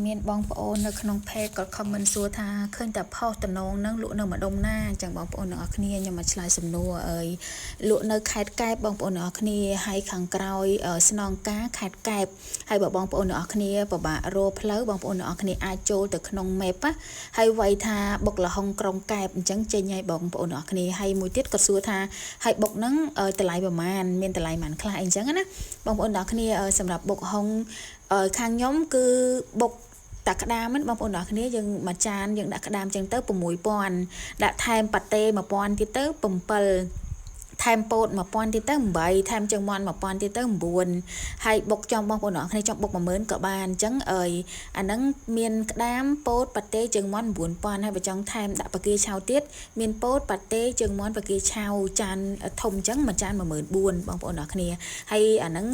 មានបងប្អូននៅក្នុងเพจក៏ comment សួរថាឃើញតែផុសតំណងនឹងលក់នៅម្ដុំណាអញ្ចឹងបងប្អូនទាំងអស់គ្នាខ្ញុំមកឆ្លើយសំណួរលក់នៅខេត្តកែបបងប្អូនទាំងអស់គ្នាហើយខាងក្រោយស្នងការខេត្តកែបហើយបើបងប្អូនទាំងអស់គ្នាពិបាករកផ្លូវបងប្អូនទាំងអស់គ្នាអាចចូលទៅក្នុង map ហើយវាយថាបុកលហុងក្រុងកែបអញ្ចឹងចេញឲ្យបងប្អូនទាំងអស់គ្នាហើយមួយទៀតក៏សួរថាហើយបុកហ្នឹងតម្លៃប្រហែលមានតម្លៃប៉ុន្មានខ្លះអីអញ្ចឹងណាបងប្អូនទាំងអស់គ្នាសម្រាប់បុកហុងខាងខ្ញុំគឺបុកតាក្តាមហ្នឹងបងប្អូនទាំងអស់គ្នាយើងមួយចានយើងដាក់ក្តាមចឹងទៅ 6000 ដាក់ថែមប៉ាតេ 1000 ទៀតទៅ 7 ថែមពោត 1000 ទៀតទៅ 8 ថែមជើងមាន់ 1000 ទៀតទៅ 9 ហើយបុកចំបងប្អូនទាំងអស់គ្នាចង់បុក 10000 ក៏បានអញ្ចឹងអាហ្នឹងមានក្តាមពោតប៉ាតេជើងមាន់ 9000 ហើយបើចង់ថែមដាក់បកាឆៅទៀតមានពោតប៉ាតេជើងមាន់បកាឆៅចានធំអញ្ចឹងមួយចាន 14000 បងប្អូនទាំងអស់គ្នាហើយអាហ្នឹង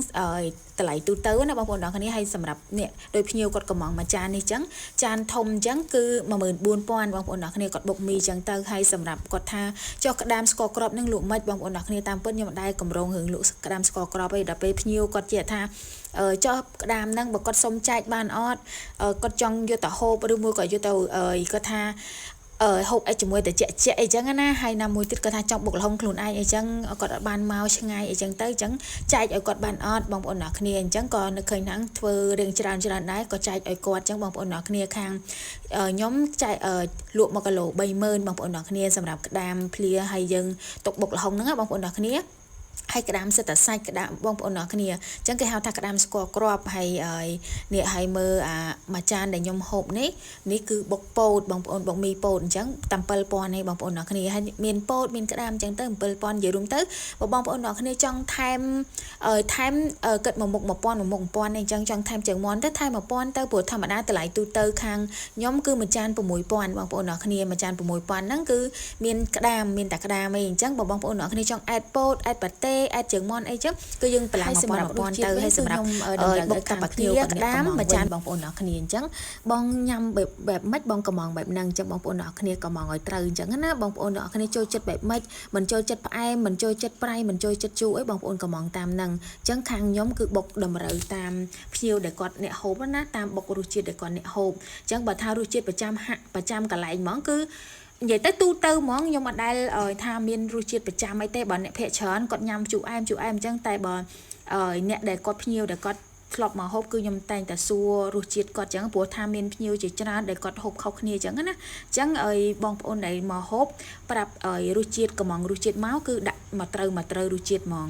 តម្លៃទូទៅណាបងប្អូនទាំងអស់គ្នាហើយសម្រាប់នេះដោយភ្ញៀវគាត់កំងមួយចាននេះអញ្ចឹងចានធំអញ្ចឹងគឺ 14000 បងប្អូនទាំងអស់គ្នាគាត់បុកមីអញ្ចឹងទៅហើយសម្រាប់គាត់ថាចុះក្តាមស្ករគ្រាប់នឹងលក់មិនបងប្អូនទាំងអស់គ្នាតាមពិតខ្ញុំមិនដែលកម្រងរឿងលក់ក្តាមស្ករគ្រាប់ឯដល់ពេលភ្ញៀវគាត់ជាថាចុះក្តាមហ្នឹងបើគាត់សុំចែកបានអត់គាត់ចង់យកទៅហូបឬមួយក៏យកទៅគាត់ថាហូបអីជាមួយតែជាក់អីចឹងណាហើយណាមួយទៀតគាត់ថាចង់បុកលហុងខ្លួនឯងអីចឹងគាត់អត់បានមកឆ្ងាយអីចឹងទៅអញ្ចឹងចែកឲ្យគាត់បានអត់បងប្អូនអ្នកគ្នាអញ្ចឹងក៏នឹកឃើញថាធ្វើរឿងច្រើនដែរក៏ចែកឲ្យគាត់អញ្ចឹងបងប្អូនអ្នកគ្នាខាងខ្ញុំចែកលក់1គីឡូ 30000 បងប្អូនអ្នកគ្នាសម្រាប់ក្តាមភ្លាហើយយើងទុកបុកលហុងហ្នឹងបងប្អូនអ្នកគ្នាហើយក្តាមសិតតែសាច់ក្តាមបងប្អូនអ្នកគ្នាអញ្ចឹងគេហៅថាក្តាមស្ករគ្រាប់ហើយនេះហើយមើលមួយចានដែលខ្ញុំហូបនេះគឺបុកពោតបងប្អូនបុកមីពោតអញ្ចឹងតែ 7000 ឯងបងប្អូនអ្នកគ្នាហើយមានពោតមានក្តាមអញ្ចឹងទៅ 7000 និយាយរួមទៅបងប្អូនអ្នកគ្នាចង់ថែមគិតមួយមុខ 1000 មួយមុខ 1000 អញ្ចឹងចង់ថែមជើងមាន់ទៅថែម 1000 ទៅព្រោះធម្មតាតម្លៃទូទៅខាងខ្ញុំគឺមួយចាន 6000 បងប្អូនអ្នកគ្នាមួយចាន 6000 ហ្នឹងគឺមានក្តាមមានតែក្តាមឯងអញ្ចឹងបងប្អូនអ្នកគ្នាចង់អែតពោតអែតប៉ាតេអែតជើងមាន់អីចឹងគឺយើងបន្លាំ1000 ទៅហើយសម្រាប់បុកតាបាគាក្តាមមួយចានបងប្អូនអ្នកគ្នាអញ្ចឹងបងញ៉ាំបែបម៉េចបងកំងបែបហ្នឹងអញ្ចឹងបងប្អូនអ្នកគ្នាកំងឲ្យត្រូវអញ្ចឹងណាបងប្អូនអ្នកគ្នាចូលចិត្តបែបម៉េចមិនចូលចិត្តផ្អែមមិនចូលចិត្តប្រៃមិនចូលចិត្តជូរអីបងប្អូនកំងតាមហ្នឹងអញ្ចឹងខាងខ្ញុំគឺបុកតម្រូវតាមភ្ញៀវដែលគាត់អ្នកហូបណាតាមបុករសជាតិដែលគាត់អ្នកហូបអញ្ចឹងបើថារសជាតិប្រចាំកន្លែងហ្មងគឺនិយាយទៅទូទៅហ្មងខ្ញុំអត់ដែលថាមានរសជាតិប្រចាំអីទេបើអ្នកភាគច្រើនគាត់ញ៉ាំជូរអែមអញ្ចឹងតែបើអ្នកដែលគាត់ភ្ញៀវដែលគាត់ធ្លាប់មកហូបគឺខ្ញុំតែងតែសួររសជាតិគាត់អញ្ចឹងព្រោះថាមានភ្ញៀវជាច្រើនដែលគាត់ហូបខុសគ្នាអញ្ចឹងណាអញ្ចឹងបងប្អូនដែលមកហូបប្រាប់រសជាតិកំងរសជាតិមកគឺដាក់មកត្រូវរសជាតិហ្មង